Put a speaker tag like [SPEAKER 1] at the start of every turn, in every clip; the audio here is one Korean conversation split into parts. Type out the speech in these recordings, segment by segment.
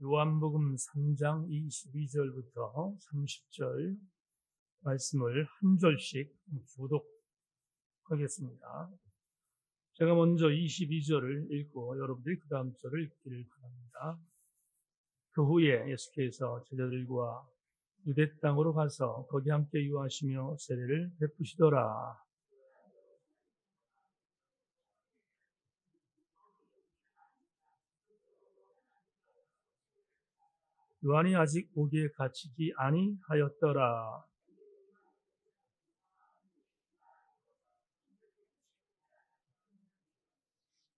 [SPEAKER 1] 요한복음 3장 22절부터 30절 말씀을 한 절씩 교독하겠습니다. 제가 먼저 22절을 읽고 여러분들이 그 다음 절을 읽기를 바랍니다. 그 후에 예수께서 제자들과 유대 땅으로 가서 거기 함께 유하시며 세례를 베푸시더라. 요한이 아직 오기에 갇히지 아니하였더라.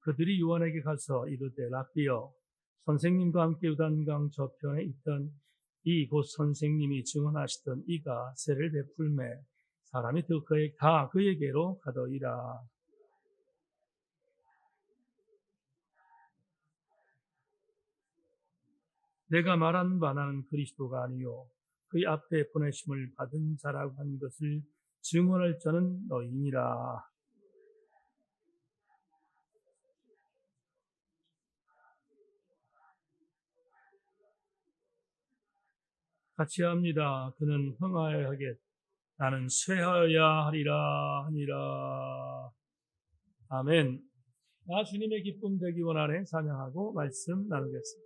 [SPEAKER 1] 그들이 요한에게 가서 이르되 랍비여, 선생님과 함께 요단강 저편에 있던 이 곧 선생님이 증언하시던 이가 세례를 베풀매 사람이 다 그에게로 가더이라. 내가 말한 바 나는 그리스도가 아니요 그의 앞에 보내심을 받은 자라고 한 것을 증언할 자는 너희니라. 같이 합니다. 그는 흥하여야 하겠, 나는 쇠하여야 하리라 하니라. 아멘. 나 주님의 기쁨 되기 원하네 찬양하고 말씀 나누겠습니다.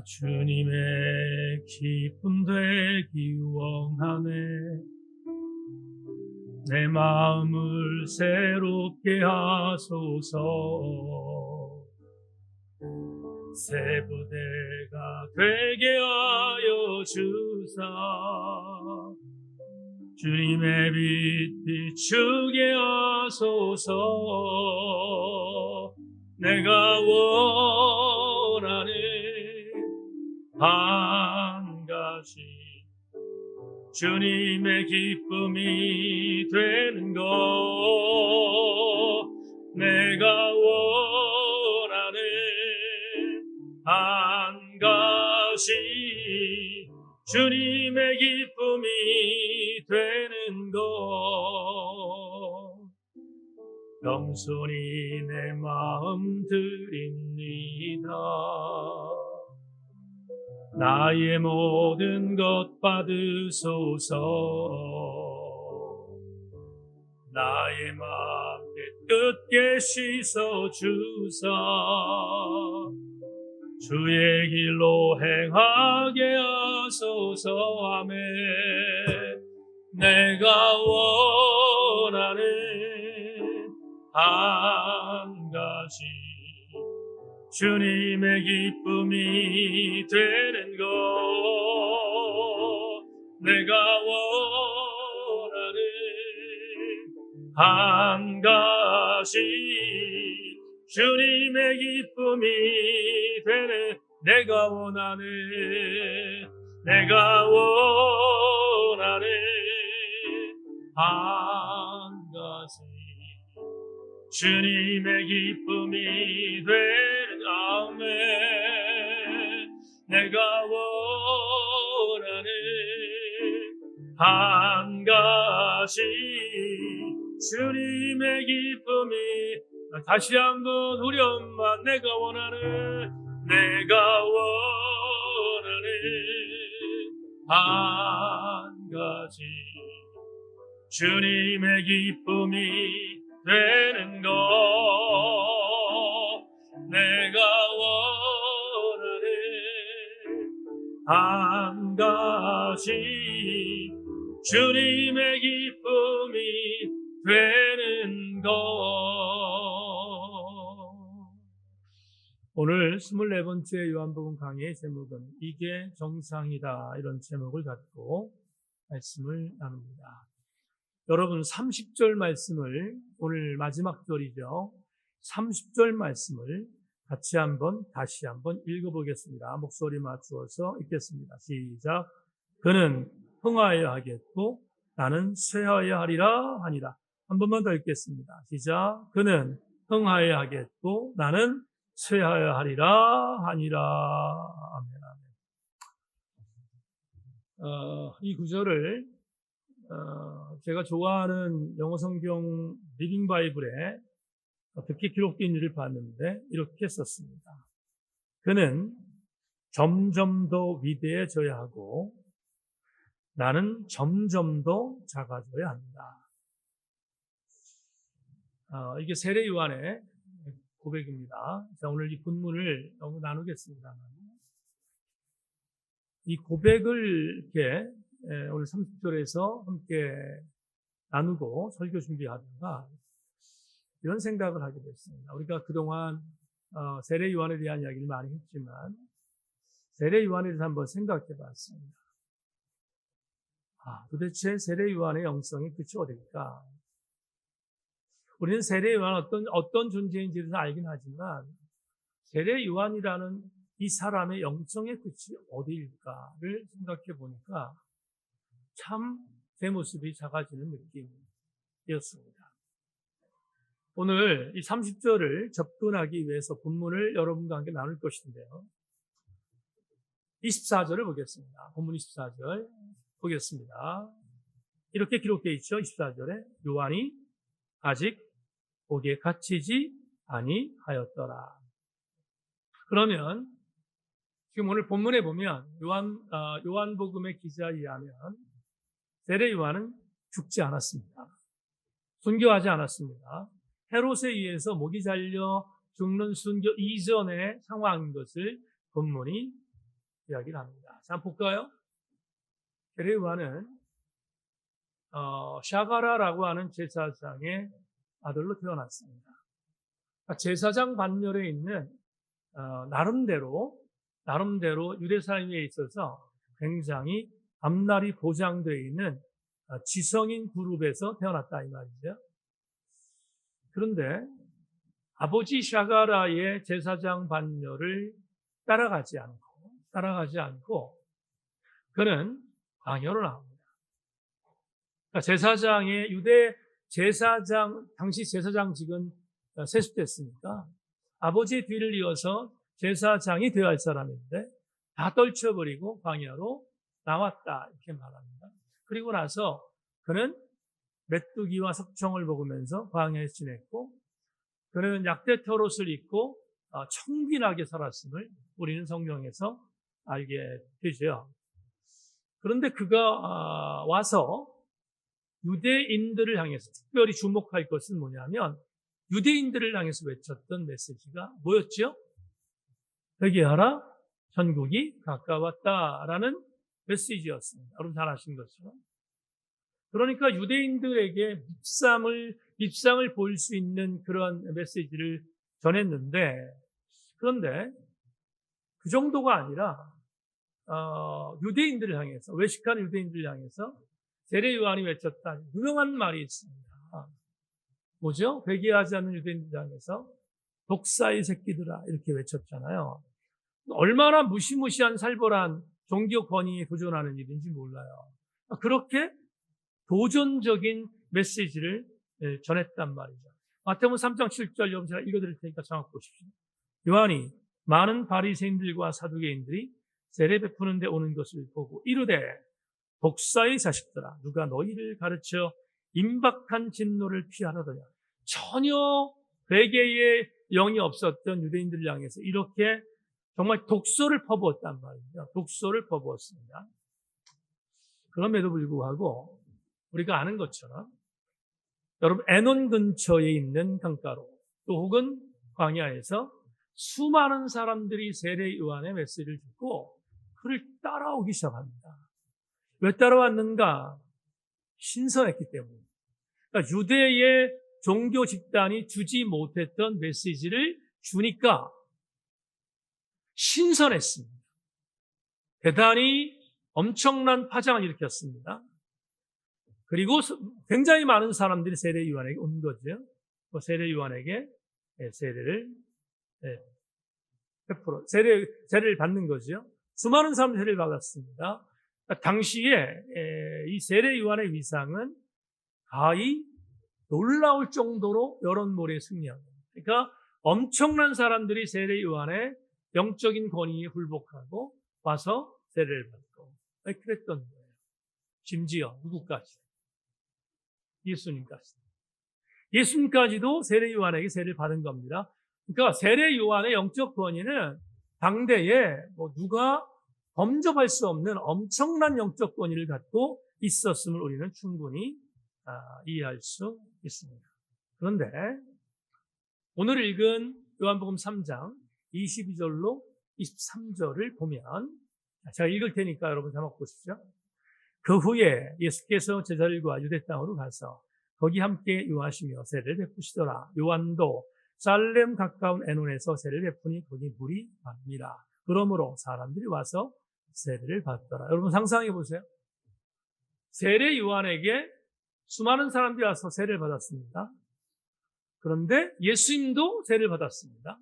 [SPEAKER 1] 주님의 기쁨 되기 원하네 내 마음을 새롭게 하소서. 새 부대가 되게 하여 주사 주님의 빛 비추게 하소서. 내가 원하는 한 가지 주님의 기쁨이 되는 것. 내가 원하는 한 가지 주님의 기쁨이 되는 것. 겸손히 내 마음 드립니다. 나의 모든 것 받으소서. 나의 마음 깨끗게 씻어주사 주의 길로 행하게 하소서. 아멘. 내가 원하는 한 가지 주님의 기쁨이 되는 것. 내가 원하는 한 가지 주님의 기쁨이 되는. 내가 원하는 한 가지 주님의 기쁨이 되는. 아멘. 내가 원하는 한 가지 주님의 기쁨이. 다시 한번 우리 엄마 내가 원하는 한 가지 주님의 기쁨이 되는 것. 내가 원하는 한 가지 주님의 기쁨이 되는 것. 오늘 24번째 요한복음 강의의 제목은 이게 정상이다, 이런 제목을 갖고 말씀을 나눕니다. 여러분 30절 말씀을, 오늘 마지막 절이죠, 30절 말씀을 다시 한번 읽어보겠습니다. 목소리 맞추어서 읽겠습니다. 시작. 그는 흥하여야 하겠고 나는 쇠하여야 하리라 하니라. 한 번만 더 읽겠습니다. 시작. 그는 흥하여야 하겠고 나는 쇠하여야 하리라 하니라. 아멘. 이 구절을 제가 좋아하는 영어 성경 리빙 바이블에 어떻게 기록된 일을 봤는데 이렇게 썼습니다. 그는 점점 더 위대해져야 하고 나는 점점 더 작아져야 한다. 이게 세례 요한의 고백입니다. 자, 오늘 이 본문을 나누겠습니다만 이 고백을 이렇게 오늘 30절에서 함께 나누고 설교 준비하다가 이런 생각을 하게 됐습니다. 우리가 그동안 세례 요한에 대한 이야기를 많이 했지만 세례 요한에 대해서 한번 생각해 봤습니다. 도대체 세례 요한의 영성이 끝이 어딜까? 우리는 세례 요한 어떤 존재인지를 알긴 하지만 세례 요한이라는 이 사람의 영성의 끝이 어디일까를 생각해 보니까 참 제 모습이 작아지는 느낌이었습니다. 오늘 이 30절을 접근하기 위해서 본문을 여러분과 함께 나눌 것인데요. 24절을 보겠습니다. 본문 24절 보겠습니다. 이렇게 기록되어 있죠. 24절에 요한이 아직 거기에 갇히지 아니하였더라. 그러면 지금 오늘 본문에 보면 요한복음의 기자에 의하면 세례 요한은 죽지 않았습니다. 순교하지 않았습니다. 헤롯에 의해서 목이 잘려 죽는 순교 이전의 상황인 것을 본문이 이야기를 합니다. 자, 한번 볼까요? 세례 요한은 샤가라라고 하는 제사장의 아들로 태어났습니다. 제사장 반열에 있는 나름대로 유대 사회에 있어서 굉장히 앞날이 보장되어 있는 지성인 그룹에서 태어났다 이 말이죠. 그런데 아버지 샤가라의 제사장 반열을 따라가지 않고 그는 광야로 나옵니다. 그러니까 유대 제사장, 당시 제사장직은 세습됐으니까 아버지의 뒤를 이어서 제사장이 되어야 할 사람인데 다 떨쳐버리고 광야로 나왔다 이렇게 말합니다. 그리고 나서 그는 메뚜기와 석청을 먹으면서 광야에 지냈고 그는 약대 털옷을 입고 청빈하게 살았음을 우리는 성경에서 알게 되죠. 그런데 그가 와서 유대인들을 향해서 특별히 주목할 것은 뭐냐면 유대인들을 향해서 외쳤던 메시지가 뭐였죠? 회개하라, 천국이 가까웠다라는 메시지였습니다. 여러분 잘 아시는 것처럼. 그러니까 유대인들에게 밉상을 보일 수 있는 그런 메시지를 전했는데 그런데 그 정도가 아니라 유대인들을 향해서 외식하는 유대인들을 향해서 세례 요한이 외쳤다 유명한 말이 있습니다. 뭐죠? 회개하지 않는 유대인들을 향해서 독사의 새끼들아 이렇게 외쳤잖아요. 얼마나 무시무시한 살벌한 종교 권위에 도전하는 일인지 몰라요. 그렇게 도전적인 메시지를 전했단 말이죠. 마태복음 3장 7절 여러분 제가 읽어드릴 테니까 정확히 보십시오. 요한이 많은 바리새인들과 사두개인들이 세례 베푸는 데 오는 것을 보고 이르되 독사의 자식들아 누가 너희를 가르쳐 임박한 진노를 피하려더냐. 전혀 회개의 영이 없었던 유대인들을 향해서 이렇게 정말 독소를 퍼부었단 말이죠. 독소를 퍼부었습니다. 그럼에도 불구하고 우리가 아는 것처럼 여러분 에논 근처에 있는 강가로 또 혹은 광야에서 수많은 사람들이 세례 요한의 메시지를 듣고 그를 따라오기 시작합니다. 왜 따라왔는가? 신선했기 때문에. 그러니까 유대의 종교 집단이 주지 못했던 메시지를 주니까 신선했습니다. 대단히 엄청난 파장을 일으켰습니다. 그리고 굉장히 많은 사람들이 세례 요한에게 온 거죠. 세례 요한에게 세례를 세례를 받는 거죠. 수많은 사람들이 세례를 받았습니다. 당시에 이 세례 요한의 위상은 가히 놀라울 정도로 여론몰이에 승리합니다. 그러니까 엄청난 사람들이 세례 요한의 영적인 권위에 굴복하고 와서 세례를 받고 그랬던 거예요. 심지어 누구까지? 예수님까지. 예수님까지도 세례 요한에게 세례를 받은 겁니다. 그러니까 세례 요한의 영적 권위는 당대에 누가 범접할 수 없는 엄청난 영적 권위를 갖고 있었음을 우리는 충분히 이해할 수 있습니다. 그런데 오늘 읽은 요한복음 3장 22절로 23절을 보면, 제가 읽을 테니까 여러분 자막 보십시오. 그 후에 예수께서 제자들과 유대 땅으로 가서 거기 함께 유하시며 세례를 베푸시더라. 요한도 살렘 가까운 에논에서 세례를 베푸니 거기 물이 많습니다. 그러므로 사람들이 와서 세례를 받더라. 여러분 상상해 보세요. 세례 요한에게 수많은 사람들이 와서 세례를 받았습니다. 그런데 예수님도 세례를 받았습니다.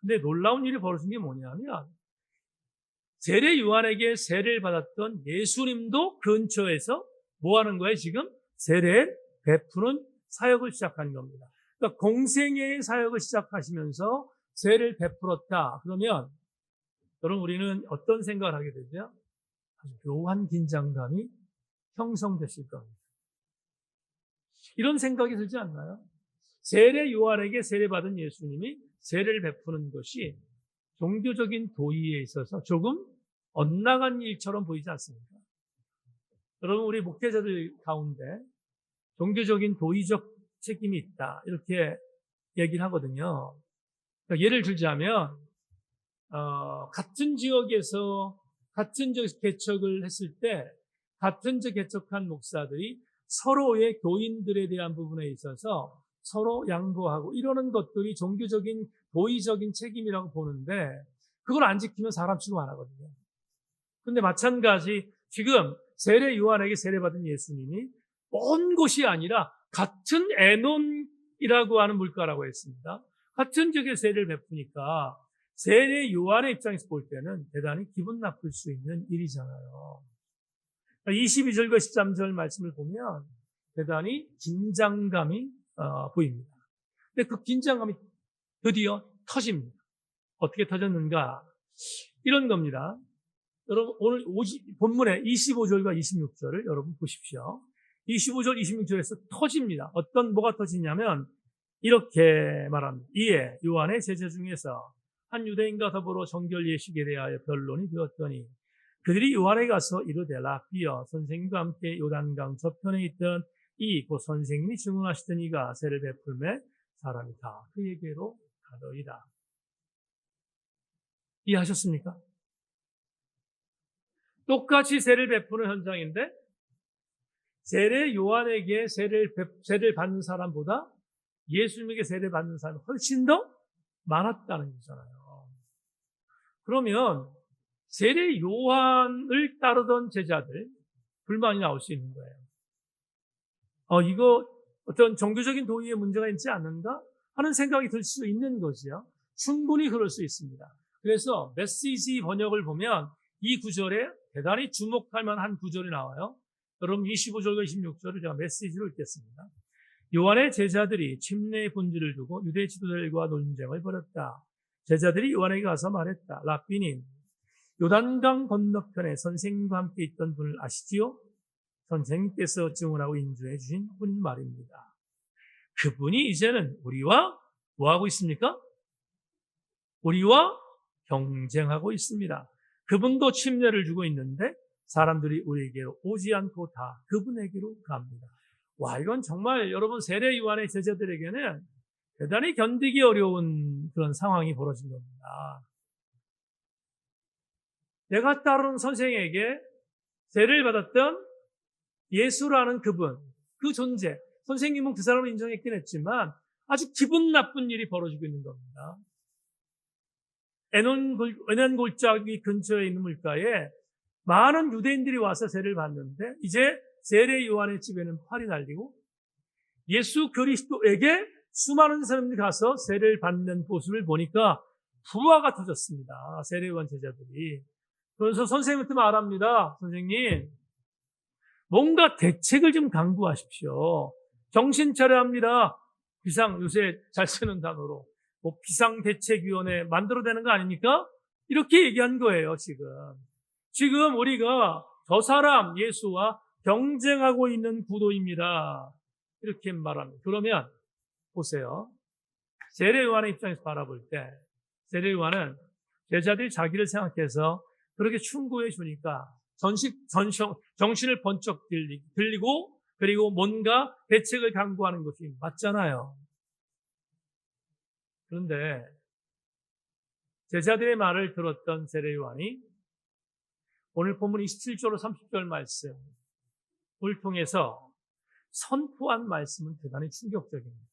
[SPEAKER 1] 근데 놀라운 일이 벌어진 게 뭐냐면, 세례 요한에게 세례를 받았던 예수님도 근처에서 뭐 하는 거예요? 지금 세례를 베푸는 사역을 시작한 겁니다. 그러니까 공생애의 사역을 시작하시면서 세례를 베풀었다. 그러면 여러분 우리는 어떤 생각을 하게 되죠? 아주 묘한 긴장감이 형성됐을 겁니다. 이런 생각이 들지 않나요? 세례 요한에게 세례받은 예수님이 세례를 베푸는 것이 종교적인 도의에 있어서 조금 엇나간 일처럼 보이지 않습니까? 여러분 우리 목회자들 가운데 종교적인 도의적 책임이 있다 이렇게 얘기를 하거든요. 그러니까 예를 들자면 같은 지역에서 같은 적 개척을 했을 때 같은 적 개척한 목사들이 서로의 교인들에 대한 부분에 있어서 서로 양보하고 이러는 것들이 종교적인 도의적인 책임이라고 보는데, 그걸 안 지키면 사람 취급 안 하거든요. 근데 마찬가지 지금 세례 요한에게 세례받은 예수님이 먼 곳이 아니라 같은 에논이라고 하는 물가라고 했습니다. 같은 지역에 세례를 베푸니까 세례 요한의 입장에서 볼 때는 대단히 기분 나쁠 수 있는 일이잖아요. 22절과 13절 말씀을 보면 대단히 긴장감이 보입니다. 근데 그 긴장감이 드디어 터집니다. 어떻게 터졌는가? 이런 겁니다. 여러분 오늘 본문의 25절과 26절을 여러분 보십시오. 25절, 26절에서 터집니다. 뭐가 터지냐면 이렇게 말합니다. 이에 요한의 제자 중에서 한 유대인과 더불어 정결 예식에 대하여 변론이 되었더니 그들이 요한에게 가서 이르되 라삐여 선생님과 함께 요단강 저편에 있던 곧 선생님이 증언하시던 이가 세례를 베풀매 사람이 다 그에게로 가더이다. 이해하셨습니까? 똑같이 세례를 베푸는 현장인데 세례 요한에게 세례를 받는 사람보다 예수님에게 세례를 받는 사람이 훨씬 더 많았다는 거잖아요. 그러면 세례 요한을 따르던 제자들 불만이 나올 수 있는 거예요. 이거 어떤 종교적인 도의에 문제가 있지 않는가 하는 생각이 들 수 있는 거지요. 충분히 그럴 수 있습니다. 그래서 메시지 번역을 보면 이 구절에 대단히 주목할 만한 구절이 나와요. 여러분 25절과 26절을 제가 메시지로 읽겠습니다. 요한의 제자들이 침례의 본질을 두고 유대 지도자들과 논쟁을 벌였다. 제자들이 요한에게 가서 말했다. 라삐님, 요단강 건너편에 선생님과 함께 있던 분을 아시지요? 선생님께서 증언하고 인도해 주신 분 말입니다. 그분이 이제는 우리와 뭐하고 있습니까? 우리와 경쟁하고 있습니다. 그분도 침례를 주고 있는데 사람들이 우리에게로 오지 않고 다 그분에게로 갑니다. 와, 이건 정말 여러분 세례 요한의 제자들에게는 대단히 견디기 어려운 그런 상황이 벌어진 겁니다. 내가 따르는 선생에게 세례를 받았던 예수라는 그분, 그 존재, 선생님은 그 사람을 인정했긴 했지만 아주 기분 나쁜 일이 벌어지고 있는 겁니다. 에논 골짜기 근처에 있는 물가에 많은 유대인들이 와서 세례를 받는데 이제 세례 요한의 집에는 활이 날리고 예수 그리스도에게 수많은 사람들이 가서 세례를 받는 모습을 보니까 불화가 터졌습니다. 세례 요한 제자들이. 그래서 선생님한테 말합니다. 선생님, 뭔가 대책을 좀 강구하십시오. 정신 차려야 합니다. 요새 잘 쓰는 단어로 비상대책위원회 만들어야 되는 거 아닙니까? 이렇게 얘기한 거예요, 지금. 지금 우리가 저 사람 예수와 경쟁하고 있는 구도입니다. 이렇게 말합니다. 그러면 보세요. 세례 요한의 입장에서 바라볼 때 세례 요한은 제자들이 자기를 생각해서 그렇게 충고해 주니까 정신을 번쩍 들리고 그리고 뭔가 대책을 강구하는 것이 맞잖아요. 그런데 제자들의 말을 들었던 세례 요한이 오늘 본문 27절로 30절 말씀을 통해서 선포한 말씀은 대단히 충격적입니다.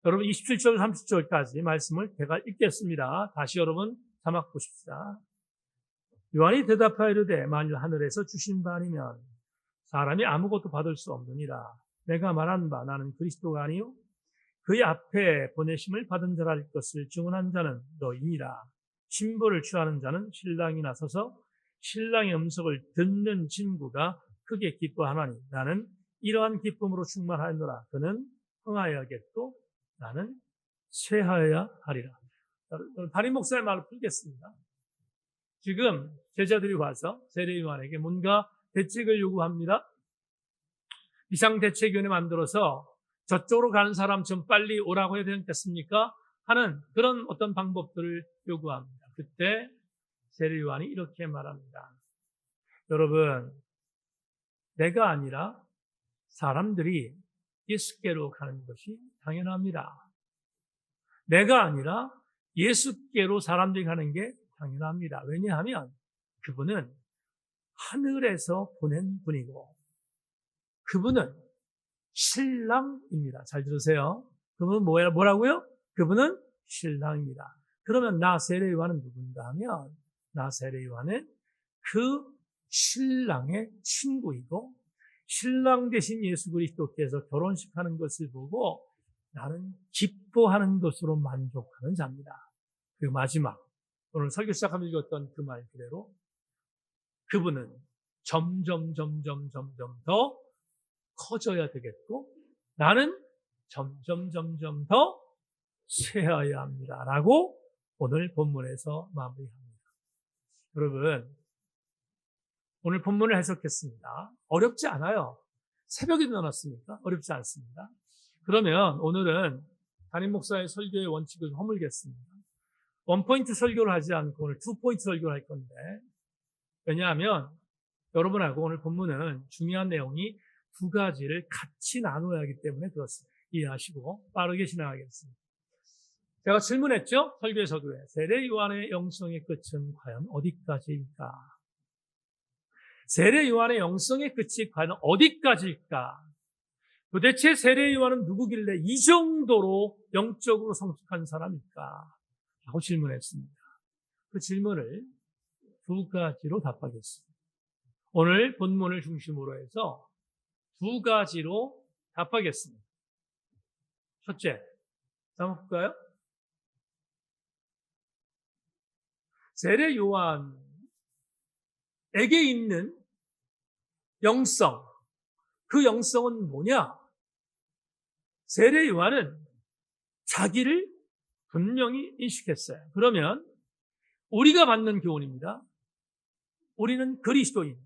[SPEAKER 1] 여러분 27절 30절까지 말씀을 제가 읽겠습니다. 다시 여러분 자막 보십시다. 요한이 대답하여 이르되 만일 하늘에서 주신 바 아니면 사람이 아무것도 받을 수 없느니라. 내가 말한 바 나는 그리스도가 아니요 그의 앞에 보내심을 받은 자랄 것을 증언한 자는 너희니라. 신부를 취하는 자는 신랑이 나서서 신랑의 음성을 듣는 친구가 크게 기뻐하나니 나는 이러한 기쁨으로 충만하노라. 그는 흥하여야겠고 나는 쇠하여야 하리라. 담임 목사의 말을 풀겠습니다. 지금 제자들이 와서 세례 요한에게 뭔가 대책을 요구합니다. 비상대책위원회 만들어서 저쪽으로 가는 사람 좀 빨리 오라고 해야 되지 않겠습니까? 하는 그런 어떤 방법들을 요구합니다. 그때 세례 요한이 이렇게 말합니다. 여러분, 내가 아니라 사람들이 예수께로 가는 것이 당연합니다. 내가 아니라 예수께로 사람들이 가는 게 당연합니다. 왜냐하면 그분은 하늘에서 보낸 분이고 그분은 신랑입니다. 잘 들으세요. 그분은 뭐라고요? 그분은 신랑입니다. 그러면 나 세례 요한은 누군가 하면 나 세례 요한은 그 신랑의 친구이고 신랑 되신 예수 그리스도께서 결혼식 하는 것을 보고 나는 기뻐하는 것으로 만족하는 자입니다. 그 마지막 오늘 설교 시작하면 읽었던 그 말 그대로 그분은 점점 더 커져야 되겠고 나는 점점 더 쇠하여야 합니다. 라고 오늘 본문에서 마무리합니다. 여러분, 오늘 본문을 해석했습니다. 어렵지 않아요. 새벽에 일어났습니까? 어렵지 않습니다. 그러면 오늘은 담임 목사의 설교의 원칙을 허물겠습니다. 원포인트 설교를 하지 않고 오늘 투포인트 설교를 할 건데 왜냐하면 여러분하고 오늘 본문은 중요한 내용이 두 가지를 같이 나눠야 하기 때문에 그렇습니다. 이해하시고 빠르게 진행하겠습니다. 제가 질문했죠? 설교에서도 세례 요한의 영성의 끝은 과연 어디까지일까? 세례 요한의 영성의 끝이 과연 어디까지일까? 도대체 세례 요한은 누구길래 이 정도로 영적으로 성숙한 사람일까? 라고 질문했습니다. 그 질문을 두 가지로 답하겠습니다. 오늘 본문을 중심으로 해서 두 가지로 답하겠습니다. 첫째, 한번 볼까요? 세례 요한에게 있는 영성, 그 영성은 뭐냐? 세례 요한은 자기를 분명히 인식했어요. 그러면 우리가 받는 교훈입니다. 우리는 그리스도인,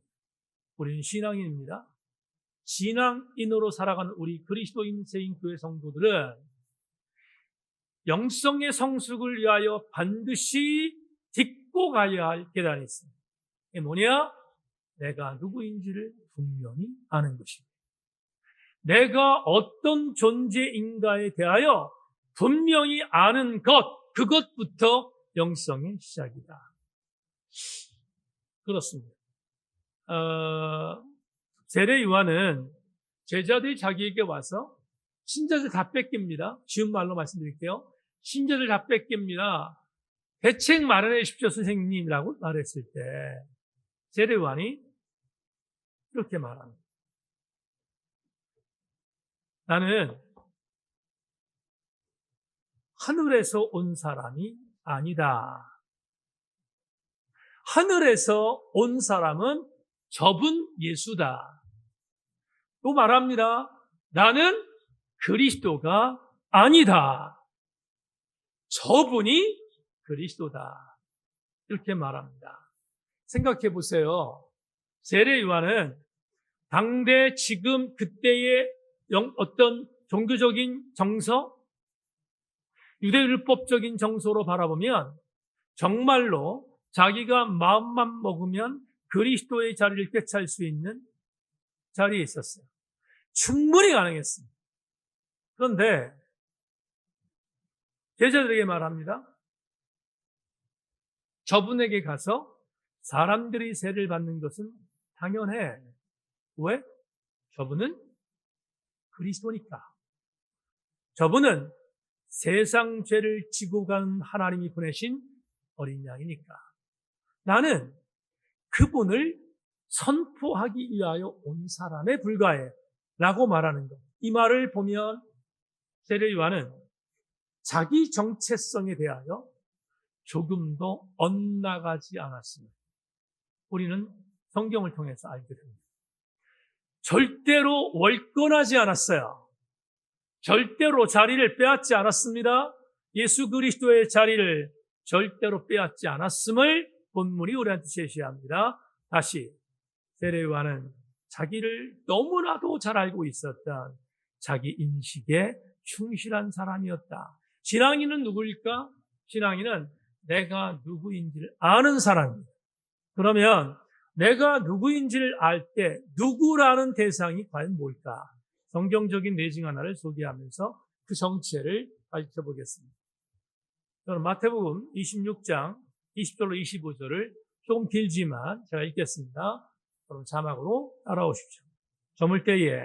[SPEAKER 1] 우리는 신앙인입니다. 신앙인으로 살아가는 우리 그리스도인 세인교회 성도들은 영성의 성숙을 위하여 반드시 딛고 가야 할 계단이 있습니다. 이게 뭐냐? 내가 누구인지를 분명히 아는 것입니다. 내가 어떤 존재인가에 대하여 분명히 아는 것, 그것부터 영성의 시작이다. 그렇습니다. 세례 요한은 제자들이 자기에게 와서 신자들 다 뺏깁니다. 쉬운 말로 말씀드릴게요. 신자들 다 뺏깁니다. 대책 마련해 주십시오, 선생님이라고 말했을 때 세례 요한이 이렇게 말합니다. 나는 하늘에서 온 사람이 아니다. 하늘에서 온 사람은 저분 예수다. 또 말합니다. 나는 그리스도가 아니다. 저분이 그리스도다. 이렇게 말합니다. 생각해 보세요. 세례 요한은 당대 지금 그때의 어떤 종교적인 정서, 유대율법적인 정서로 바라보면 정말로 자기가 마음만 먹으면 그리스도의 자리를 꿰찰 수 있는 자리에 있었어요. 충분히 가능했습니다. 그런데 제자들에게 말합니다. 저분에게 가서 사람들이 세례를 받는 것은 당연해. 왜? 저분은 그리스도니까. 저분은 세상 죄를 지고 간 하나님이 보내신 어린 양이니까. 나는 그분을 선포하기 위하여 온 사람에 불과해 라고 말하는 것. 이 말을 보면 세례 요한은 자기 정체성에 대하여 조금도 엇나가지 않았습니다. 우리는 성경을 통해서 알게 됩니다. 절대로 월권하지 않았어요. 절대로 자리를 빼앗지 않았습니다. 예수 그리스도의 자리를 절대로 빼앗지 않았음을 본문이 우리한테 제시합니다. 다시 세례 요한은 자기를 너무나도 잘 알고 있었던 자기 인식에 충실한 사람이었다. 신앙인은 누구일까? 신앙인은 내가 누구인지를 아는 사람입니다. 그러면 내가 누구인지를 알 때 누구라는 대상이 과연 뭘까? 성경적인 내증 하나를 소개하면서 그 정체를 밝혀보겠습니다. 저는 마태복음 26장 20절로 25절을 조금 길지만 제가 읽겠습니다. 그럼 자막으로 따라오십시오. 저물 때에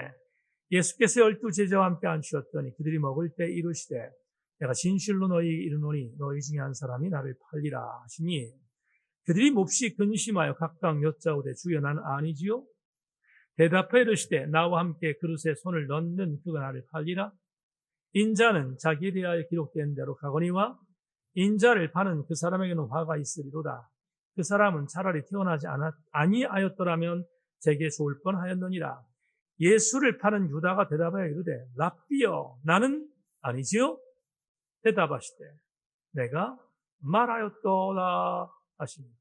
[SPEAKER 1] 예수께서 12 제자와 함께 앉으셨더니 그들이 먹을 때 이르시되 내가 진실로 너희에게 이르노니 너희 중에 한 사람이 나를 팔리라 하시니 그들이 몹시 근심하여 각각 여짜오되 주여 나는 아니지요. 대답하여 이르시되 나와 함께 그릇에 손을 넣는 그가 나를 팔리라. 인자는 자기에 대하여 기록된 대로 가거니와 인자를 파는 그 사람에게는 화가 있으리로다. 그 사람은 차라리 태어나지 아니하였더라면 제게 좋을 뻔하였느니라. 예수를 파는 유다가 대답하여 이르되 랍비여 나는 아니지요. 대답하시되 내가 말하였도다 하십니다.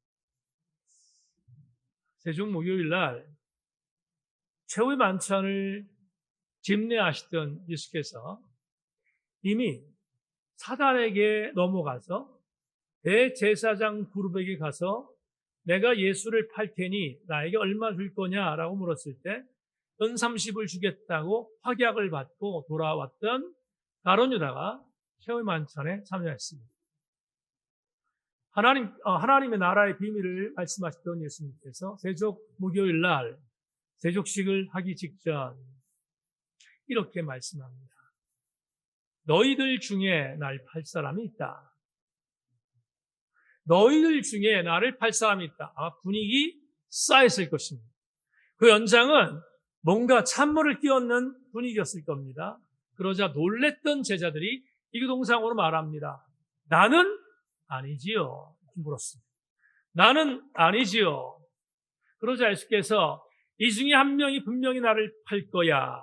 [SPEAKER 1] 세종 목요일 날 최후의 만찬을 집례하시던 예수께서 이미 사단에게 넘어가서 대제사장 그룹에게 가서 내가 예수를 팔 테니 나에게 얼마 줄 거냐라고 물었을 때 은 30을 주겠다고 확약을 받고 돌아왔던 가룟 유다가 최후의 만찬에 참여했습니다. 하나님의 나라의 비밀을 말씀하셨던 예수님께서 세족 목요일 날 세족식을 하기 직전 이렇게 말씀합니다. 너희들 중에 날 팔 사람이 있다. 너희들 중에 나를 팔 사람이 있다. 아마 분위기 쌓였을 것입니다. 그 연장은 뭔가 찬물을 끼얹는 분위기였을 겁니다. 그러자 놀랬던 제자들이 이구동성으로 말합니다. 나는 아니지요. 물었습니다. 나는 아니지요. 그러자 예수께서 이 중에 한 명이 분명히 나를 팔 거야.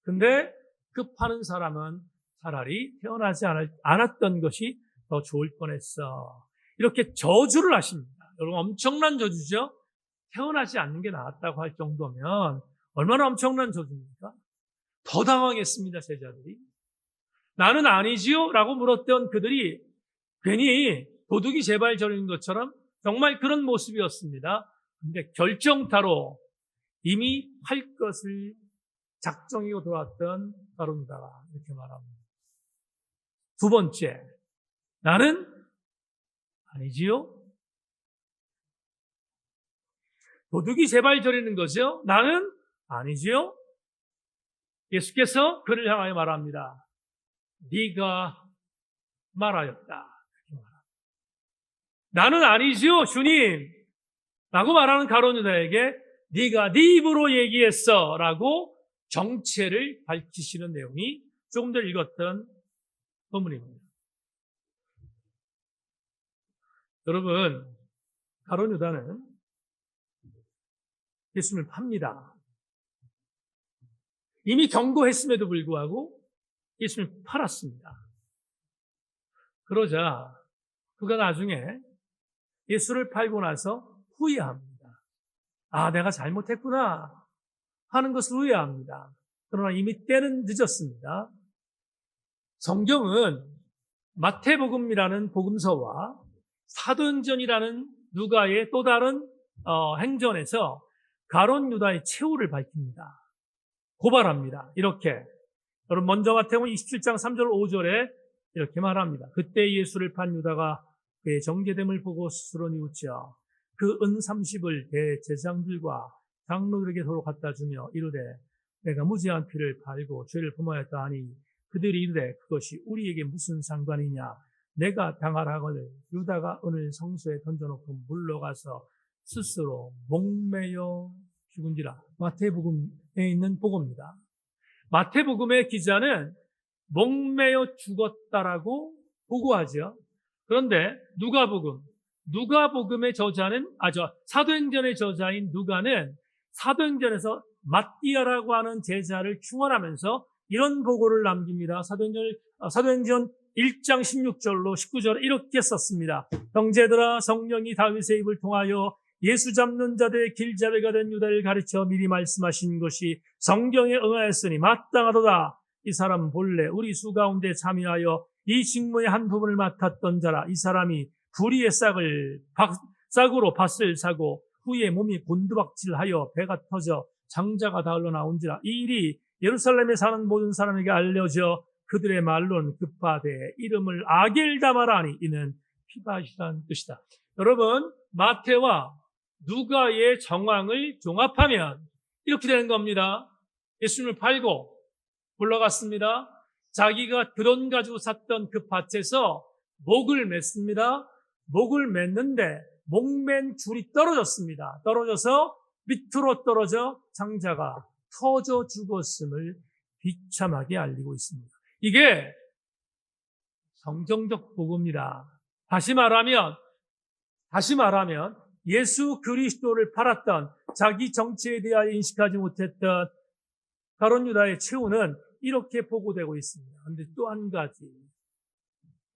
[SPEAKER 1] 근데 그 파는 사람은 차라리 태어나지 않았던 것이 더 좋을 뻔했어. 이렇게 저주를 하십니다. 여러분 엄청난 저주죠. 태어나지 않는 게 나았다고 할 정도면 얼마나 엄청난 저주입니까? 더 당황했습니다. 제자들이. 나는 아니지요? 라고 물었던 그들이 괜히 도둑이 제발 저리는 것처럼 정말 그런 모습이었습니다. 근데 결정타로 이미 팔 것을 작정하고 돌아왔던 가룟 유다가 이렇게 말합니다. 두 번째, 나는 아니지요? 도둑이 제발 저리는 거죠. 나는 아니지요? 예수께서 그를 향하여 말합니다. 네가 말하였다. 나는 아니지요, 주님. 라고 말하는 가룟 유다에게 네가 네 입으로 얘기했어. 라고 정체를 밝히시는 내용이 조금 더 읽었던 본문입니다. 여러분, 가룟 유다는 예수님을 팝니다. 이미 경고했음에도 불구하고 예수님을 팔았습니다. 그러자 그가 나중에 예수를 팔고 나서 후회합니다. 내가 잘못했구나 하는 것을 후회합니다. 그러나 이미 때는 늦었습니다. 성경은 마태복음이라는 복음서와 사도행전이라는 누가의 또 다른 행전에서 가룟 유다의 최후를 밝힙니다. 고발합니다. 이렇게 여러분 먼저 마태복음 27장 3절 5절에 이렇게 말합니다. 그때 예수를 판 유다가 그의 정죄됨을 보고 스스로 뉘우쳐 그 은 30을 대제사장들과 장로들에게 서로 갖다 주며 이르되 내가 무죄한 피를 팔고 죄를 범하였다 하니 그들이 이르되 그것이 우리에게 무슨 상관이냐 내가 당하라거늘 유다가 은을 성소에 던져놓고 물러가서 스스로 목매여 죽은지라. 마태복음에 있는 복음입니다. 마태복음의 기자는 목매여 죽었다라고 보고하죠. 그런데 누가복음의 저자는 사도행전의 저자인 누가는 사도행전에서 마띠아라고 하는 제자를 충원하면서 이런 보고를 남깁니다. 사도행전 1장 16절로 19절 이렇게 썼습니다. 형제들아, 성령이 다윗의 입을 통하여 예수 잡는 자들의 길잡이가 된 유다를 가르쳐 미리 말씀하신 것이 성경에 응하였으니 마땅하도다. 이 사람 본래 우리 수 가운데 참여하여 이 직무의 한 부분을 맡았던 자라. 이 사람이 불의의 싹으로 밭을 사고 후에 몸이 곤두박질하여 배가 터져 장자가 다 흘러나온지라. 이 일이 예루살렘에 사는 모든 사람에게 알려져 그들의 말로는 급파되 이름을 아겔다마라 하니 이는 피바시라는 뜻이다. 여러분, 마태와 누가의 정황을 종합하면 이렇게 되는 겁니다. 예수님을 팔고 물러갔습니다. 자기가 돈 가지고 샀던 그 밭에서 목을 맸습니다. 목을 맸는데 목맨 줄이 떨어졌습니다. 떨어져서 밑으로 떨어져 장자가 터져 죽었음을 비참하게 알리고 있습니다. 이게 성경적 복음이다. 다시 말하면 예수 그리스도를 팔았던 자기 정체에 대하여 인식하지 못했던 가룟 유다의 최후는 이렇게 보고되고 있습니다. 그런데 또 한 가지,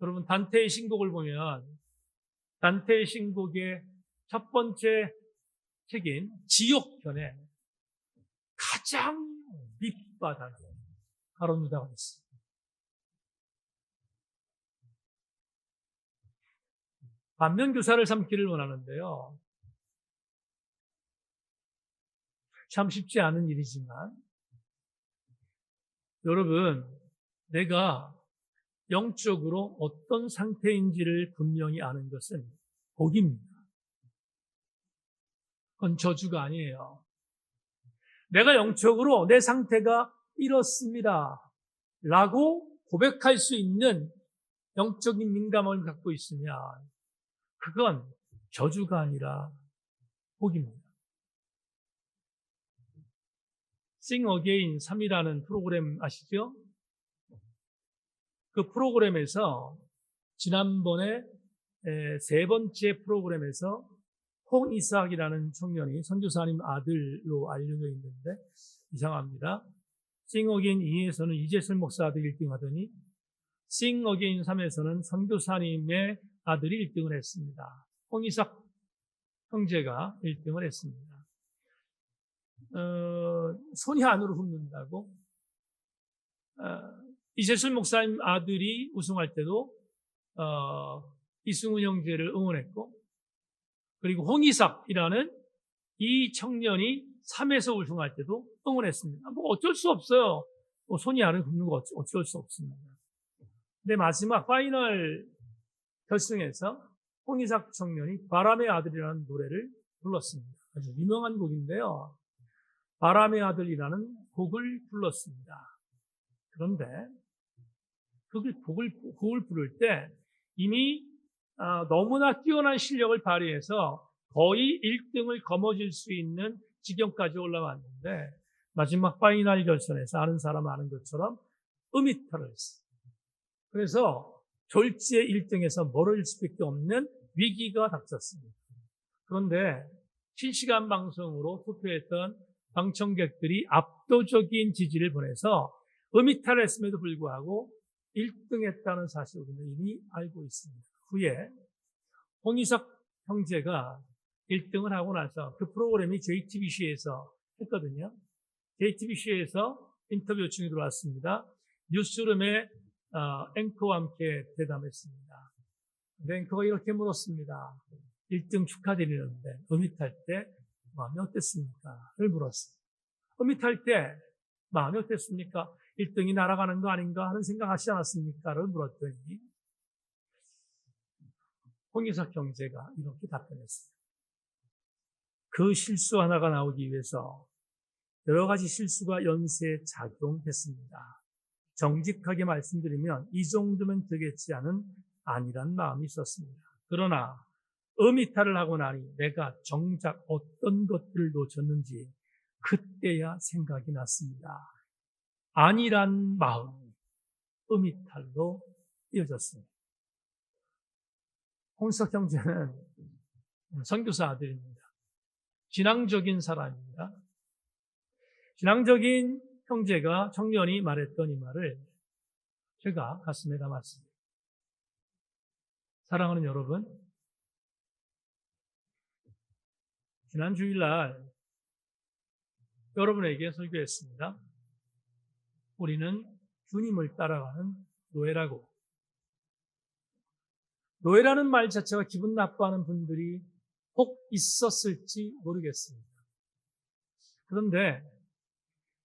[SPEAKER 1] 여러분 단테의 신곡을 보면 단테의 신곡의 첫 번째 책인 지옥편에 가장 밑바닥에 가룟 유다가 있습니다. 반면 교사를 삼기를 원하는데요. 참 쉽지 않은 일이지만 여러분, 내가 영적으로 어떤 상태인지를 분명히 아는 것은 복입니다. 그건 저주가 아니에요. 내가 영적으로 내 상태가 이렇습니다 라고 고백할 수 있는 영적인 민감함을 갖고 있으면 그건 저주가 아니라 복입니다. Sing Again 3이라는 프로그램 아시죠? 그 프로그램에서 지난번에 세 번째 프로그램에서 홍이삭이라는 청년이 선교사님 아들로 알려져 있는데 이상합니다. Sing Again 2에서는 이재슬 목사 아들이 1등 하더니 Sing Again 3에서는 선교사님의 아들이 1등을 했습니다. 홍이삭 형제가 1등을 했습니다. 손이 안으로 굽는다고. 이재술 목사님 아들이 우승할 때도 이승훈 형제를 응원했고, 그리고 홍이삭이라는 이 청년이 3에서 우승할 때도 응원했습니다. 뭐 어쩔 수 없어요. 뭐 손이 안으로 굽는 거 어쩔 수 없습니다. 근데 마지막 파이널 결승에서 홍이삭 청년이 바람의 아들이라는 노래를 불렀습니다. 아주 유명한 곡인데요. 바람의 아들이라는 곡을 불렀습니다. 그런데 곡을 부를 때 이미 너무나 뛰어난 실력을 발휘해서 거의 1등을 거머쥘 수 있는 지경까지 올라왔는데 마지막 파이널 결선에서 아는 사람 아는 것처럼 음이탈을 했어요. 그래서 졸지에 1등에서 멀어질 수밖에 없는 위기가 닥쳤습니다. 그런데 실시간 방송으로 투표했던 방청객들이 압도적인 지지를 보내서 음이탈을 했음에도 불구하고 1등했다는 사실을 우리는 이미 알고 있습니다. 후에 홍이삭 형제가 1등을 하고 나서 그 프로그램이 JTBC에서 했거든요. JTBC에서 인터뷰 요청이 들어왔습니다. 뉴스룸의 앵커와 함께 대담했습니다. 근데 앵커가 이렇게 물었습니다. 1등 축하드리는데 어밋할 때 마음이 어땠습니까? 를 물었어요. 어밋할 때 마음이 어땠습니까? 1등이 날아가는 거 아닌가 하는 생각하시지 않았습니까? 를 물었더니 홍기석 형제가 이렇게 답변했어요. 그 실수 하나가 나오기 위해서 여러 가지 실수가 연쇄 작용했습니다. 정직하게 말씀드리면 이 정도면 되겠지 않은 아니란 마음이 있었습니다. 그러나 어미탈을 하고 나니 내가 정작 어떤 것들을 놓쳤는지 그때야 생각이 났습니다. 아니란 마음이 어미탈로 이어졌습니다. 홍석 형제는 선교사 아들입니다. 신앙적인 사람입니다. 신앙적인 형제가 청년이 말했던 이 말을 제가 가슴에 담았습니다. 사랑하는 여러분, 지난 주일날 여러분에게 설교했습니다. 우리는 주님을 따라가는 노예라고. 노예라는 말 자체가 기분 나빠하는 분들이 혹 있었을지 모르겠습니다. 그런데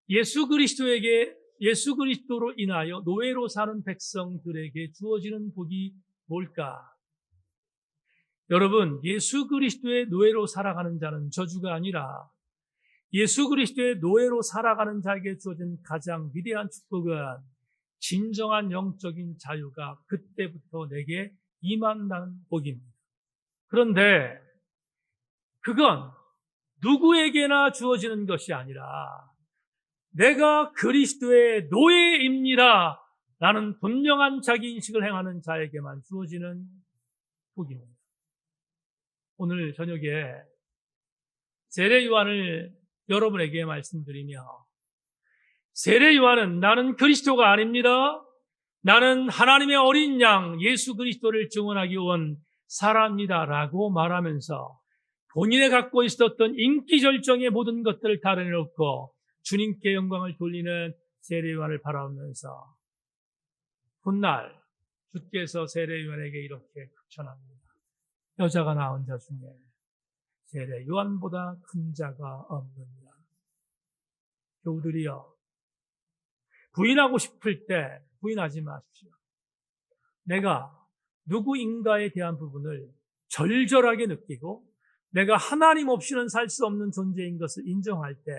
[SPEAKER 1] 예수 그리스도로 인하여 노예로 사는 백성들에게 주어지는 복이 뭘까? 여러분, 예수 그리스도의 노예로 살아가는 자는 저주가 아니라 예수 그리스도의 노예로 살아가는 자에게 주어진 가장 위대한 축복은 진정한 영적인 자유가 그때부터 내게 임한다는 복입니다. 그런데 그건 누구에게나 주어지는 것이 아니라 내가 그리스도의 노예입니다 라는 분명한 자기인식을 행하는 자에게만 주어지는 복입니다. 오늘 저녁에 세례 요한을 여러분에게 말씀드리며 세례 요한은 나는 그리스도가 아닙니다. 나는 하나님의 어린 양 예수 그리스도를 증언하기 온 사람입니다 라고 말하면서 본인이 갖고 있었던 인기 절정의 모든 것들을 다 내려놓고 주님께 영광을 돌리는 세례 요한을 바라보면서 훗날 주께서 세례 요한에게 이렇게 극찬합니다. 여자가 낳은 자 중에 세례 요한보다 큰 자가 없느니라. 교우들이여, 부인하고 싶을 때 부인하지 마십시오. 내가 누구인가에 대한 부분을 절절하게 느끼고 내가 하나님 없이는 살 수 없는 존재인 것을 인정할 때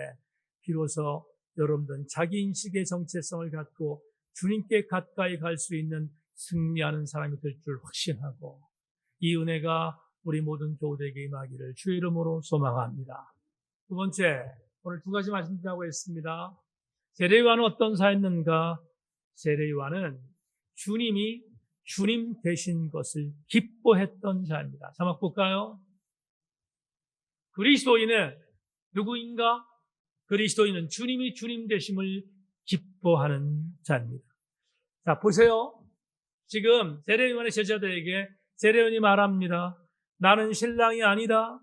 [SPEAKER 1] 비로소 여러분들은 자기 인식의 정체성을 갖고 주님께 가까이 갈 수 있는 승리하는 사람이 될 줄 확신하고 이 은혜가 우리 모든 교우들에게 임하기를 주의 이름으로 소망합니다. 두 번째, 오늘 두 가지 말씀드리려고 했습니다. 세례 요한은 어떤 사였는가? 세례 요한은 주님이 주님 되신 것을 기뻐했던 자입니다. 자막 볼까요? 그리스도인은 누구인가? 그리스도인은 주님이 주님 되심을 기뻐하는 자입니다. 자, 보세요. 지금 세례 요한의 제자들에게 세례 요한이 말합니다. 나는 신랑이 아니다.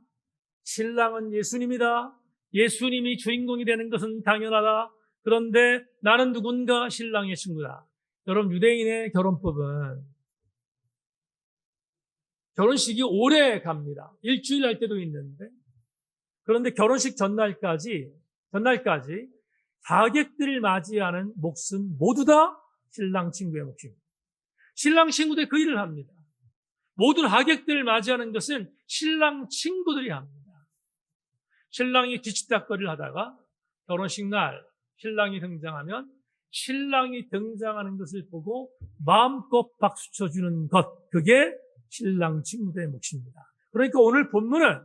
[SPEAKER 1] 신랑은 예수님이다. 예수님이 주인공이 되는 것은 당연하다. 그런데 나는 누군가? 신랑의 친구다. 여러분, 유대인의 결혼법은 결혼식이 오래 갑니다. 일주일 할 때도 있는데. 그런데 결혼식 전날까지 하객들을 맞이하는 몫은 모두 다 신랑 친구의 몫입니다. 신랑 친구들이 그 일을 합니다. 모든 하객들을 맞이하는 것은 신랑 친구들이 합니다. 신랑이 뒤치다거리를 하다가 결혼식 날 신랑이 등장하면 신랑이 등장하는 것을 보고 마음껏 박수 쳐주는 것, 그게 신랑 친구들의 몫입니다. 그러니까 오늘 본문은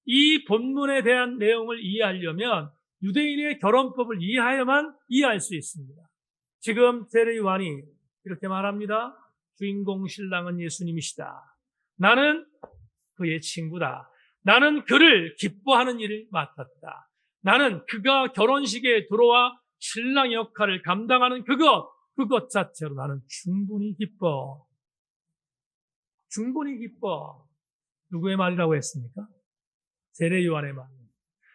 [SPEAKER 1] 이 본문에 대한 내용을 이해하려면 유대인의 결혼법을 이해해야만 이해할 수 있습니다. 지금 세례 요한이 이렇게 말합니다. 주인공 신랑은 예수님이시다. 나는 그의 친구다. 나는 그를 기뻐하는 일을 맡았다. 나는 그가 결혼식에 들어와 신랑 역할을 감당하는 그것 자체로 나는 충분히 기뻐. 충분히 기뻐. 누구의 말이라고 했습니까? 세례 요한의 마음.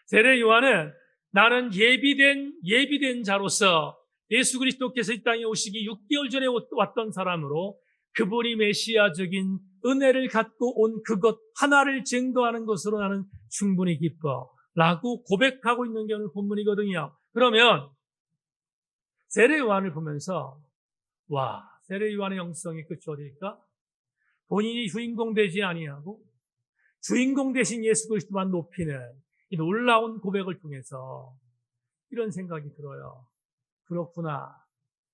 [SPEAKER 1] 세례 요한은 나는 예비된 자로서 예수 그리스도께서 이 땅에 오시기 6개월 전에 왔던 사람으로 그분이 메시아적인 은혜를 갖고 온 그것 하나를 증거하는 것으로 나는 충분히 기뻐. 라고 고백하고 있는 게 오늘 본문이거든요. 그러면 세례 요한을 보면서 와, 세례 요한의 영성의 끝이 어디일까? 본인이 주인공 되지 아니하고 주인공 대신 예수 그리스도만 높이는 이 놀라운 고백을 통해서 이런 생각이 들어요. 그렇구나.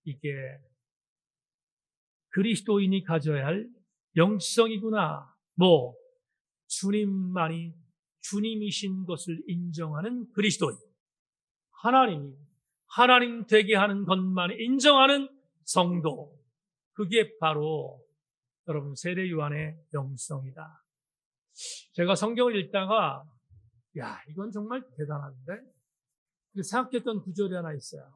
[SPEAKER 1] 이게 그리스도인이 가져야 할 영성이구나. 주님만이 주님이신 것을 인정하는 그리스도인. 하나님이 하나님 되게 하는 것만 인정하는 성도. 그게 바로 여러분 세례 요한의 영성이다. 제가 성경을 읽다가 이건 정말 대단한데 생각했던 구절이 하나 있어요.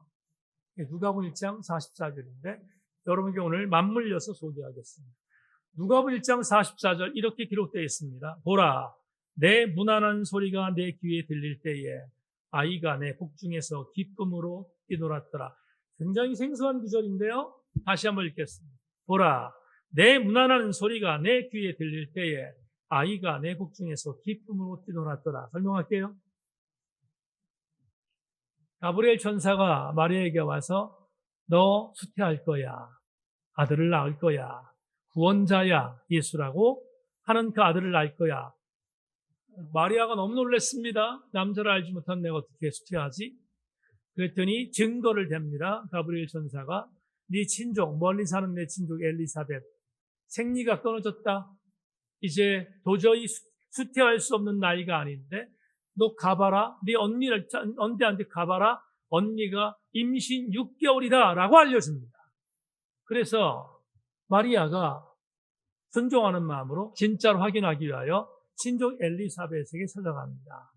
[SPEAKER 1] 누가복음 1장 44절인데 여러분께 오늘 맞물려서 소개하겠습니다. 누가복음 1장 44절 이렇게 기록되어 있습니다. 보라, 내 무난한 소리가 내 귀에 들릴 때에 아이가 내 복중에서 기쁨으로 뛰놀았더라. 굉장히 생소한 구절인데요. 다시 한번 읽겠습니다. 보라, 내 무난한 소리가 내 귀에 들릴 때에 아이가 내 복중에서 기쁨으로 뛰놀았더라. 설명할게요. 가브리엘 천사가 마리아에게 와서 너 수태할 거야. 아들을 낳을 거야. 구원자야. 예수라고 하는 그 아들을 낳을 거야. 마리아가 너무 놀랐습니다. 남자를 알지 못한 내가 어떻게 수태하지? 그랬더니 증거를 댑니다. 가브리엘 천사가 네 친족, 멀리 사는 내 친족 엘리사벳 생리가 끊어졌다. 이제 도저히 수태할 수 없는 나이가 아닌데 너 가봐라. 네 언니한테 가봐라. 언니가 임신 6개월이다 라고 알려줍니다. 그래서 마리아가 순종하는 마음으로 진짜로 확인하기 위하여 친족 엘리사벳에게 찾아갑니다.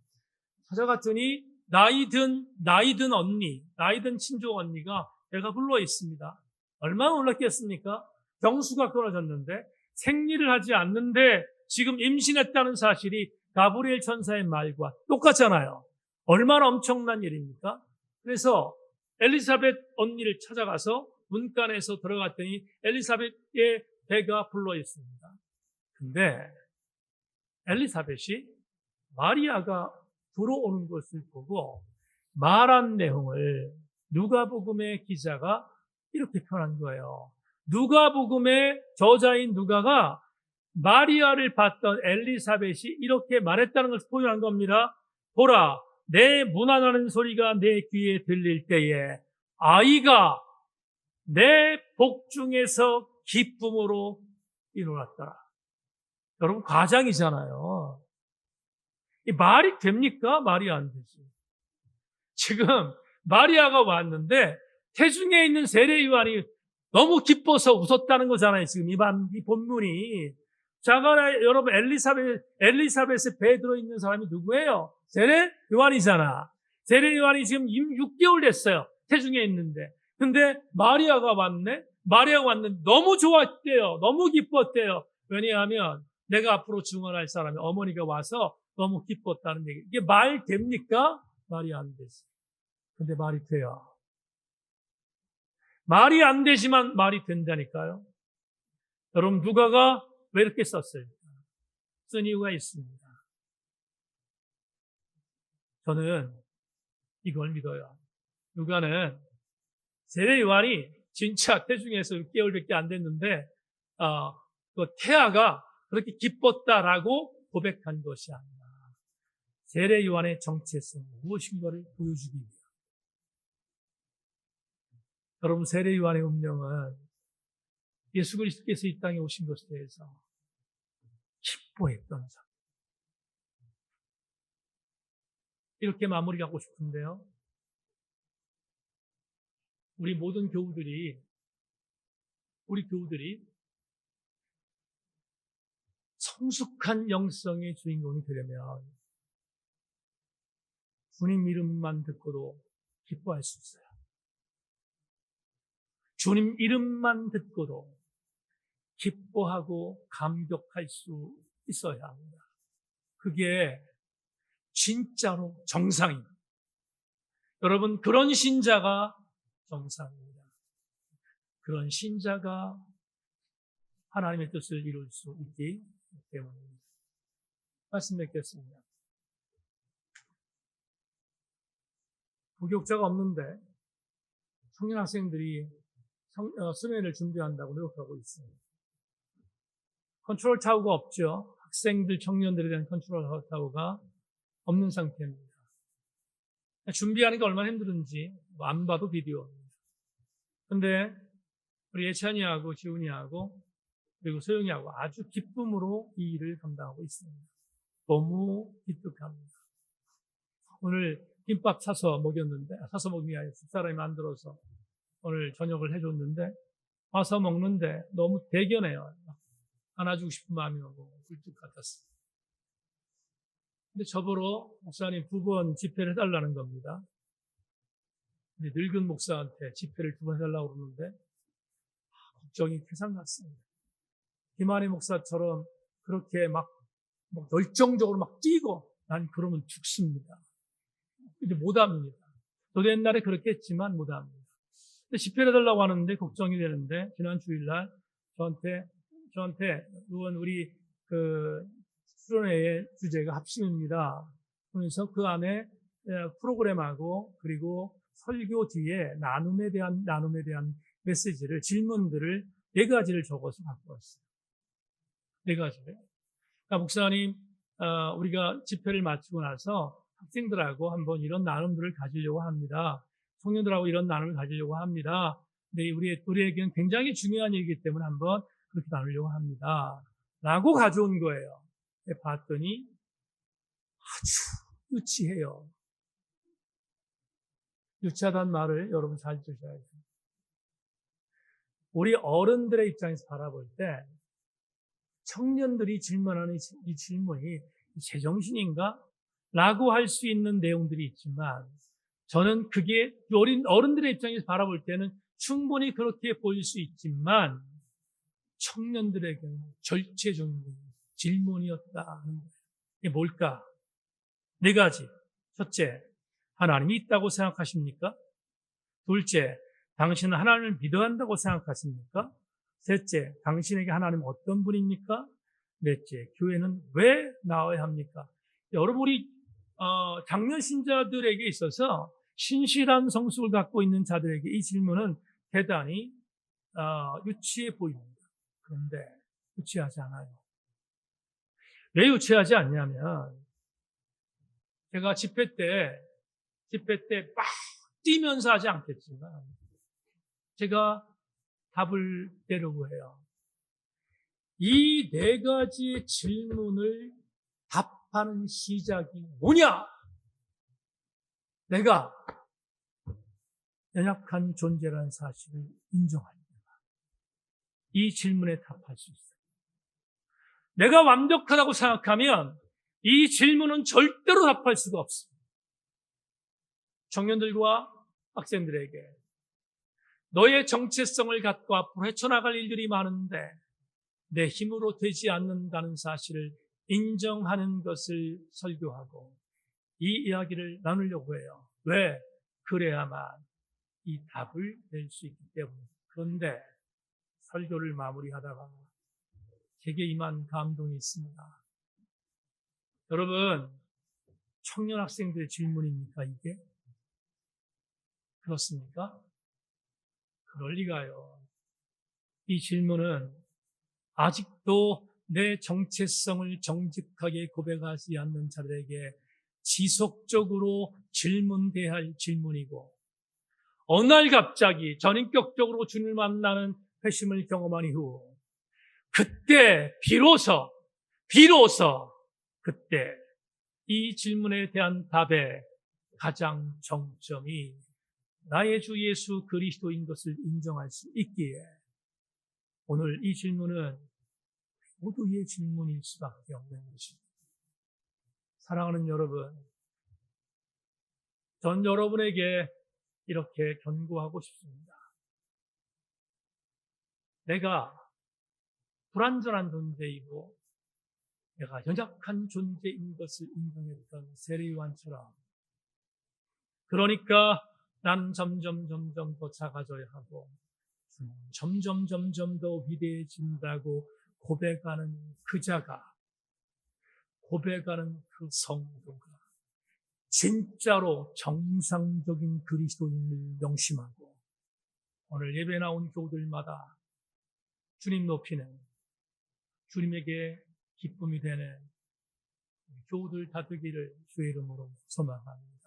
[SPEAKER 1] 찾아갔더니 나이든 언니, 나이든 친족 언니가 배가 불러 있습니다. 얼마나 놀랐겠습니까? 경수가 끊어졌는데 생리를 하지 않는데 지금 임신했다는 사실이 가브리엘 천사의 말과 똑같잖아요. 얼마나 엄청난 일입니까? 그래서 엘리사벳 언니를 찾아가서 문간에서 들어갔더니 엘리사벳의 배가 불러 있습니다. 근데 엘리사벳이 마리아가 들어오는 것을 보고 말한 내용을 누가복음의 기자가 이렇게 표현한 거예요. 누가복음의 저자인 누가가 마리아를 봤던 엘리사벳이 이렇게 말했다는 것을 표현한 겁니다. 보라, 내 무난하는 소리가 내 귀에 들릴 때에 아이가 내 복중에서 기쁨으로 일어났더라. 여러분 과장이잖아요. 이 말이 됩니까? 말이 안 되지. 지금 마리아가 왔는데 태중에 있는 세례 요한이 너무 기뻐서 웃었다는 거잖아요. 지금 이 본문이. 여러분 엘리사벳의 배에 들어있는 사람이 누구예요? 세례 요한이잖아. 세례 요한이 지금 6개월 됐어요. 태중에 있는데. 근데 마리아가 왔는데 너무 좋았대요. 너무 기뻤대요. 왜냐하면 내가 앞으로 증언할 사람이 어머니가 와서 너무 기뻤다는 얘기. 이게 말 됩니까? 말이 안 되지. 근데 말이 돼요. 말이 안 되지만 말이 된다니까요. 여러분 누가가 왜 이렇게 썼어요? 쓴 이유가 있습니다. 저는 이걸 믿어요. 누가는 세례 요한이 진짜 태중에서 6개월밖에 안 됐는데 그 태아가 그렇게 기뻤다라고 고백한 것이 아니라 세례 요한의 정체성 무엇인가를 보여주기 위해 여러분 세례 요한의 운명은 예수 그리스도께서 이 땅에 오신 것에 대해서 기뻐했던 사람. 이렇게 마무리하고 싶은데요. 우리 모든 교우들이 성숙한 영성의 주인공이 되려면 주님 이름만 듣고도 기뻐할 수 있어요. 주님 이름만 듣고도 기뻐하고 감격할 수 있어야 합니다. 그게 진짜로 정상입니다. 여러분, 그런 신자가 정상입니다. 그런 신자가 하나님의 뜻을 이룰 수 있기 때문입니다. 말씀 맺겠습니다. 부교육자가 없는데 청년 학생들이 수련회를 준비한다고 노력하고 있습니다. 컨트롤 타워가 없죠. 학생들, 청년들에 대한 컨트롤 타워가 없는 상태입니다. 준비하는 게 얼마나 힘든지 안 봐도 비디오입니다. 근데 우리 예찬이하고 지훈이하고 그리고 소영이하고 아주 기쁨으로 이 일을 감당하고 있습니다. 너무 기특합니다. 오늘 김밥 사서 먹였는데, 사서 먹는 게 아니라 집사람이 만들어서 오늘 저녁을 해줬는데, 와서 먹는데 너무 대견해요. 안아주고 싶은 마음이 오고 굴뚝 같았어요. 근데 저보러 목사님 2번 집회를 해달라는 겁니다. 근데 늙은 목사한테 집회를 2번 해달라고 그러는데 걱정이 세상 같습니다. 김한희 목사처럼 그렇게 막 열정적으로 막 뛰고 난 그러면 죽습니다. 이제 못합니다. 저도 옛날에 그렇게 했지만 못합니다. 근데 집회를 해달라고 하는데 걱정이 되는데 지난 주일날 저한테 우리 수련회의 주제가 합심입니다. 그래서 그 안에 프로그램하고 그리고 설교 뒤에 나눔에 대한 메시지를, 질문들을 4가지를 적어서 갖고 왔어요. 4가지를. 그러니까 목사님, 우리가 집회를 마치고 나서 학생들하고 한번 이런 나눔들을 가지려고 합니다. 청년들하고 이런 나눔을 가지려고 합니다. 근데 우리에게는 굉장히 중요한 일이기 때문에 한번 그렇게 나누려고 합니다. 라고 가져온 거예요. 봤더니 아주 유치해요. 유치하다는 말을 여러분 잘 들으셔야 돼요. 우리 어른들의 입장에서 바라볼 때 청년들이 질문하는 이 질문이 제정신인가? 라고 할 수 있는 내용들이 있지만 저는 그게 어른들의 입장에서 바라볼 때는 충분히 그렇게 보일 수 있지만 청년들에게는 절체적인 질문이었다. 이게 뭘까? 4가지. 첫째, 하나님이 있다고 생각하십니까? 둘째, 당신은 하나님을 믿어야 한다고 생각하십니까? 셋째, 당신에게 하나님은 어떤 분입니까? 넷째, 교회는 왜 나와야 합니까? 여러분, 우리 장년 신자들에게 있어서 신실한 성숙을 갖고 있는 자들에게 이 질문은 대단히 유치해 보입니다. 그런데 유치하지 않아요. 왜 유치하지 않냐면 제가 집회 때 막 뛰면서 하지 않겠지만 제가 답을 내려고 해요. 이 4가지의 질문을 답하는 시작이 뭐냐? 내가 연약한 존재라는 사실을 인정합니다. 이 질문에 답할 수 있어요. 내가 완벽하다고 생각하면 이 질문은 절대로 답할 수가 없습니다. 청년들과 학생들에게 너의 정체성을 갖고 앞으로 헤쳐나갈 일들이 많은데 내 힘으로 되지 않는다는 사실을 인정하는 것을 설교하고 이 이야기를 나누려고 해요. 왜? 그래야만 이 답을 낼 수 있기 때문입니다. 그런데 설교를 마무리하다가 제게 임한 감동이 있습니다. 여러분, 청년 학생들의 질문입니까, 이게? 그렇습니까? 그럴 리가요. 이 질문은 아직도 내 정체성을 정직하게 고백하지 않는 자들에게 지속적으로 질문돼야 할 질문이고, 어느 날 갑자기 전인격적으로 주님을 만나는 회심을 경험한 이후 그때 비로소 그때 이 질문에 대한 답의 가장 정점이 나의 주 예수 그리스도인 것을 인정할 수 있기에 오늘 이 질문은 모두의 질문일 수밖에 없는 것입니다. 사랑하는 여러분, 전 여러분에게 이렇게 권고하고 싶습니다. 내가 불완전한 존재이고 내가 연약한 존재인 것을 인정했던 세례요한처럼, 그러니까 나는 점점 더 작아져야 하고 점점 더 위대해진다고 고백하는 그 자가, 고백하는 그 성도가 진짜로 정상적인 그리스도인을 명심하고 오늘 예배 나온 교우들마다 주님 높이는, 주님에게 기쁨이 되는 교우들 다 되기를 주의 이름으로 소망합니다.